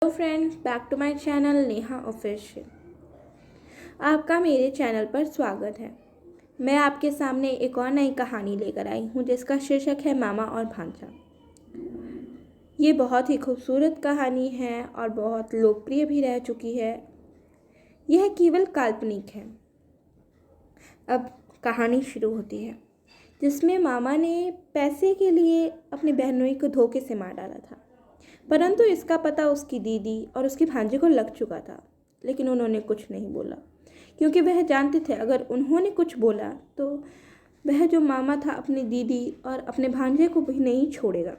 Hello friends, back to my channel Neha official. आपका मेरे channel पर स्वागत है। मैं आपके सामने एक और नई कहानी लेकर आई हूँ जिसका शीर्षक है मामा और भांजा। ये बहुत ही खूबसूरत कहानी है और बहुत लोकप्रिय भी रह चुकी है। यह केवल काल्पनिक है। अब कहानी शुरू होती है जिसमें मामा ने पैसे के लिए अपनी बहनोई को धोखे से मार डाला था, परंतु इसका पता उसकी दीदी और उसकी भांजे को लग चुका था। लेकिन उन्होंने कुछ नहीं बोला क्योंकि वह जानते थे अगर उन्होंने कुछ बोला तो वह जो मामा था अपनी दीदी और अपने भांजे को भी नहीं छोड़ेगा।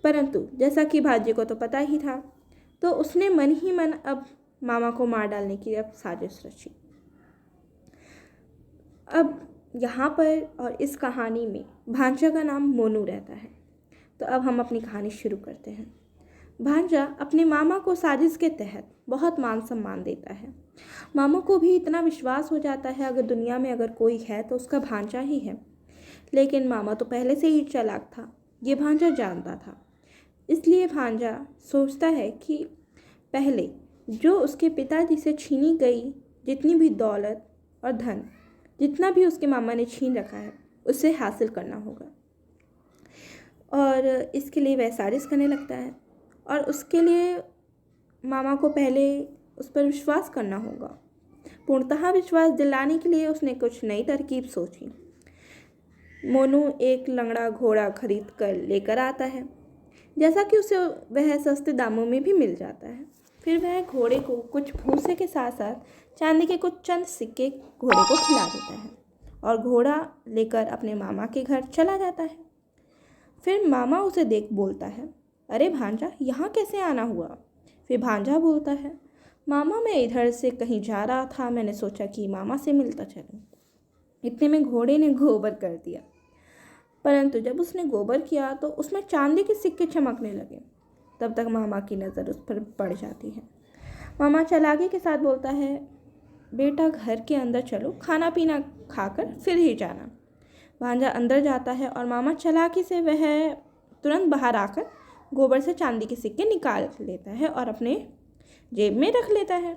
परंतु जैसा कि भांजे को तो पता ही था, तो उसने मन ही मन अब मामा को मार डालने की अब साजिश रची। अब यहाँ पर और इस कहानी में भांजा का नाम मोनू रहता है। तो अब हम अपनी कहानी शुरू करते हैं। भांजा अपने मामा को साजिश के तहत बहुत मान सम्मान देता है। मामा को भी इतना विश्वास हो जाता है अगर दुनिया में अगर कोई है तो उसका भांजा ही है। लेकिन मामा तो पहले से ही चालाक था, ये भांजा जानता था। इसलिए भांजा सोचता है कि पहले जो उसके पिताजी से छीनी गई जितनी भी दौलत और धन, जितना भी उसके मामा ने छीन रखा है, उसे हासिल करना होगा। और इसके लिए वह साजिश करने लगता है और उसके लिए मामा को पहले उस पर विश्वास करना होगा। पूर्णतः विश्वास दिलाने के लिए उसने कुछ नई तरकीब सोची। मोनू एक लंगड़ा घोड़ा खरीद कर लेकर आता है, जैसा कि उसे वह सस्ते दामों में भी मिल जाता है। फिर वह घोड़े को कुछ भूसे के साथ साथ चांदी के कुछ चंद सिक्के घोड़े को खिला देता है और घोड़ा लेकर अपने मामा के घर चला जाता है। फिर मामा उसे देख बोलता है, अरे भांजा, यहाँ कैसे आना हुआ? फिर भांजा बोलता है, मामा मैं इधर से कहीं जा रहा था, मैंने सोचा कि मामा से मिलता चलूं। इतने में घोड़े ने गोबर कर दिया, परंतु जब उसने गोबर किया तो उसमें चांदी के सिक्के चमकने लगे। तब तक मामा की नज़र उस पर पड़ जाती है। मामा चालाकी के साथ बोलता है, बेटा घर के अंदर चलो, खाना पीना खाकर फिर ही जाना। भांजा अंदर जाता है और मामा चालाकी से वह तुरंत बाहर आकर गोबर से चांदी के सिक्के निकाल लेता है और अपने जेब में रख लेता है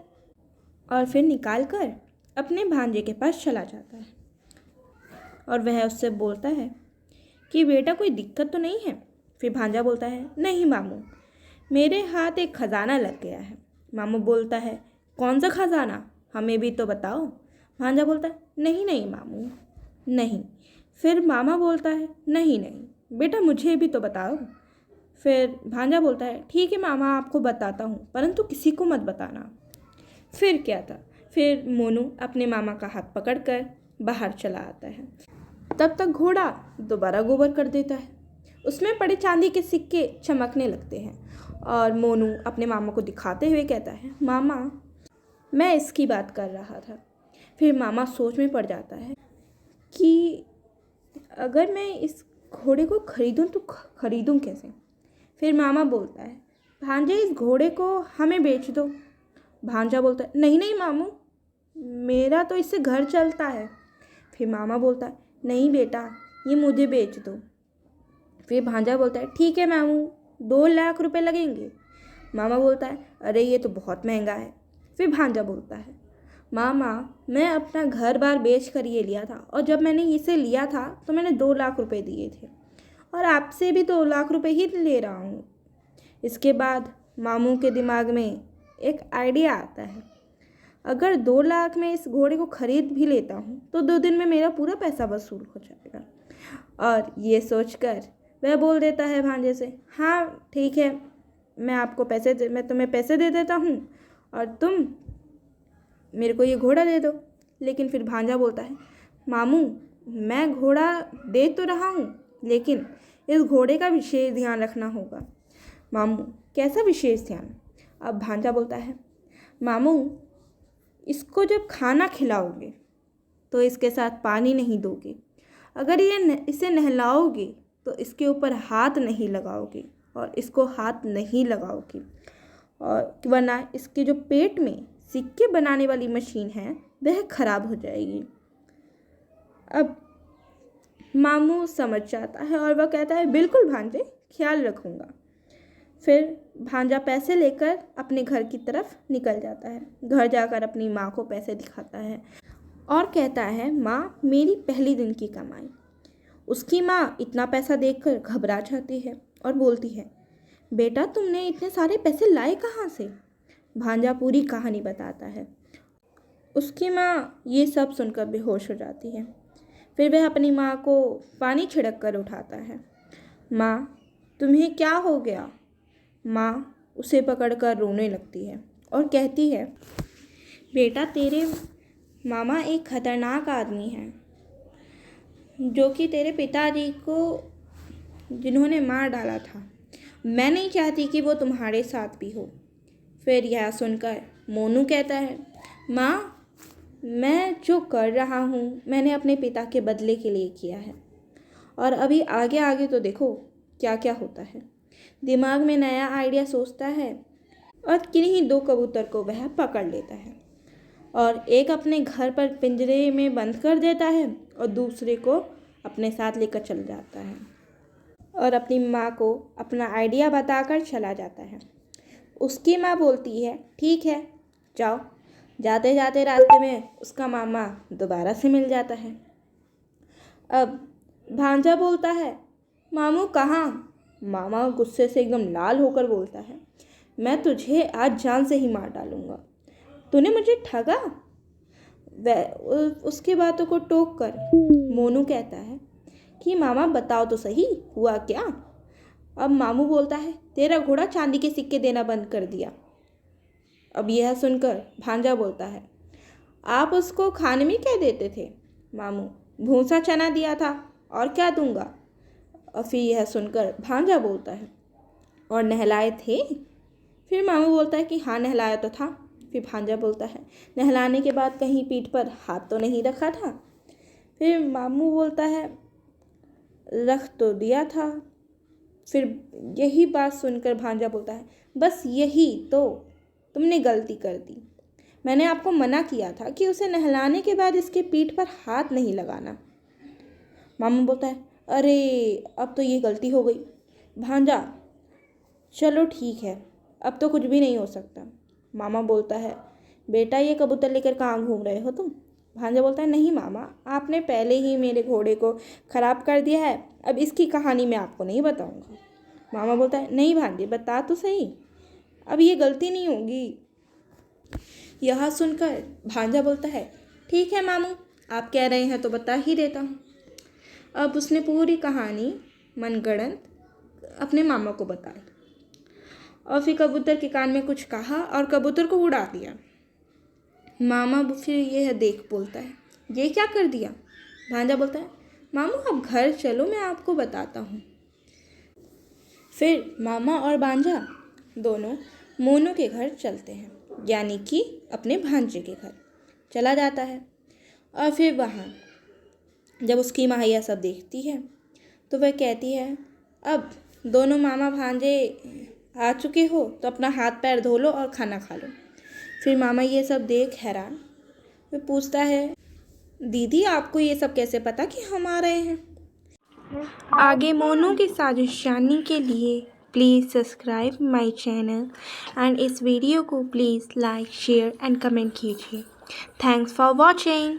और फिर निकाल कर अपने भांजे के पास चला जाता है और वह उससे बोलता है कि बेटा कोई दिक्कत तो नहीं है? फिर भांजा बोलता है, नहीं मामू, मेरे हाथ एक खजाना लग गया है। मामू बोलता है, कौन सा खजाना, हमें भी तो बताओ। भांजा बोलता है, नहीं नहीं मामू, नहीं। फिर मामा बोलता है, नहीं नहीं बेटा, मुझे भी तो बताओ। फिर भांजा बोलता है, ठीक है मामा, आपको बताता हूँ, परंतु किसी को मत बताना। फिर क्या था, फिर मोनू अपने मामा का हाथ पकड़कर बाहर चला आता है। तब तक घोड़ा दोबारा गोबर कर देता है, उसमें पड़े चांदी के सिक्के चमकने लगते हैं और मोनू अपने मामा को दिखाते हुए कहता है, मामा मैं इसकी बात कर रहा था। फिर मामा सोच में पड़ जाता है कि अगर मैं इस घोड़े को खरीदूं तो खरीदूं कैसे। फिर मामा बोलता है, भांजे इस घोड़े को हमें बेच दो। भांजा बोलता है, नहीं नहीं मामू, मेरा तो इससे घर चलता है। फिर मामा बोलता है, नहीं बेटा, ये मुझे बेच दो। फिर भांजा बोलता है, ठीक है मामू, 2 लाख रुपए लगेंगे। मामा बोलता है, अरे ये तो बहुत महंगा है। फिर भांजा बोलता है, मामा मैं अपना घर बार बेच कर ये लिया था और जब मैंने इसे लिया था तो मैंने 2 लाख रुपए दिए थे और आपसे भी 2 लाख रुपए ही ले रहा हूँ। इसके बाद मामू के दिमाग में एक आइडिया आता है, अगर 2 लाख में इस घोड़े को खरीद भी लेता हूँ तो 2 दिन में मेरा पूरा पैसा वसूल हो जाएगा। और ये सोचकर वह बोल देता है भांजे से, हाँ ठीक है, मैं तुम्हें पैसे दे देता हूँ और तुम मेरे को ये घोड़ा दे दो। लेकिन फिर भांजा बोलता है, मामू मैं घोड़ा दे तो रहा हूँ, लेकिन इस घोड़े का विशेष ध्यान रखना होगा। मामू कैसा विशेष ध्यान? अब भांजा बोलता है, मामू इसको जब खाना खिलाओगे तो इसके साथ पानी नहीं दोगे, अगर इसे नहलाओगे तो इसके ऊपर हाथ नहीं लगाओगे और इसको हाथ नहीं लगाओगे, और वरना इसके जो पेट में सिक्के बनाने वाली मशीन है वह खराब हो जाएगी। अब मामू समझ जाता है और वह कहता है, बिल्कुल भांजे, ख्याल रखूँगा। फिर भांजा पैसे लेकर अपने घर की तरफ निकल जाता है। घर जाकर अपनी माँ को पैसे दिखाता है और कहता है, माँ मेरी पहली दिन की कमाई। उसकी माँ इतना पैसा देखकर घबरा जाती है और बोलती है, बेटा तुमने इतने सारे पैसे लाए कहाँ से? भांजा पूरी कहानी बताता है। उसकी माँ ये सब सुनकर बेहोश हो जाती है। फिर वह अपनी माँ को पानी छिड़क कर उठाता है। माँ तुम्हें क्या हो गया? माँ उसे पकड़कर रोने लगती है और कहती है, बेटा तेरे मामा एक खतरनाक आदमी हैं जो कि तेरे पिताजी को जिन्होंने मार डाला था। मैं नहीं चाहती कि वो तुम्हारे साथ भी हो। फिर यह सुनकर मोनू कहता है, माँ मैं जो कर रहा हूँ मैंने अपने पिता के बदले के लिए किया है और अभी आगे आगे तो देखो क्या क्या होता है। दिमाग में नया आइडिया सोचता है और किन्हीं दो कबूतर को वह पकड़ लेता है और एक अपने घर पर पिंजरे में बंद कर देता है और दूसरे को अपने साथ लेकर चल जाता है और अपनी माँ को अपना आइडिया बताकर चला जाता है। उसकी माँ बोलती है, ठीक है जाओ। जाते जाते रास्ते में उसका मामा दोबारा से मिल जाता है। अब भांजा बोलता है, मामू कहाँ? मामा गुस्से से एकदम लाल होकर बोलता है, मैं तुझे आज जान से ही मार डालूंगा। तूने मुझे ठगा? उसकी बातों को टोक कर मोनू कहता है कि मामा बताओ तो सही हुआ क्या? अब मामू बोलता है, तेरा घोड़ा चांदी के सिक्के देना बंद कर दिया। अब यह सुनकर भांजा बोलता है, आप उसको खाने में क्या देते थे? मामू, भूसा चना दिया था और क्या दूंगा? और फिर यह सुनकर भांजा बोलता है, और नहलाए थे? फिर मामू बोलता है कि हाँ नहलाया तो था। फिर भांजा बोलता है, नहलाने के बाद कहीं पीठ पर हाथ तो नहीं रखा था? फिर मामू बोलता है, रख तो दिया था। फिर यही बात सुनकर भांजा बोलता है, बस यही तो तुमने गलती कर दी। मैंने आपको मना किया था कि उसे नहलाने के बाद इसके पीठ पर हाथ नहीं लगाना। मामू बोलता है, अरे अब तो ये गलती हो गई। भांजा, चलो ठीक है, अब तो कुछ भी नहीं हो सकता। मामा बोलता है, बेटा ये कबूतर लेकर कहाँ घूम रहे हो तुम? भांजा बोलता है, नहीं मामा, आपने पहले ही मेरे घोड़े को ख़राब कर दिया है, अब इसकी कहानी मैं आपको नहीं बताऊंगा। मामा बोलता है, नहीं भांजे बता तो सही, अब ये गलती नहीं होगी। यह सुनकर भांजा बोलता है, ठीक है मामू, आप कह रहे हैं तो बता ही देता हूँ। अब उसने पूरी कहानी मनगढ़ंत अपने मामा को बताई और फिर कबूतर के कान में कुछ कहा और कबूतर को उड़ा दिया। मामा फिर यह देख बोलता है, ये क्या कर दिया? भांजा बोलता है, मामू अब घर चलो, मैं आपको बताता हूँ। फिर मामा और भांजा दोनों मोनू के घर चलते हैं, यानी कि अपने भांजे के घर चला जाता है। और फिर वहाँ जब उसकी माँ यह सब देखती है तो वह कहती है, अब दोनों मामा भांजे आ चुके हो तो अपना हाथ पैर धो लो और खाना खा लो। फिर मामा ये सब देख हैरान, वह पूछता है, दीदी आपको ये सब कैसे पता कि हम आ रहे हैं? आगे मोनू की साजिश जानने के लिए please subscribe my channel and इस वीडियो को please like share and comment कीजिए। Thanks for watching.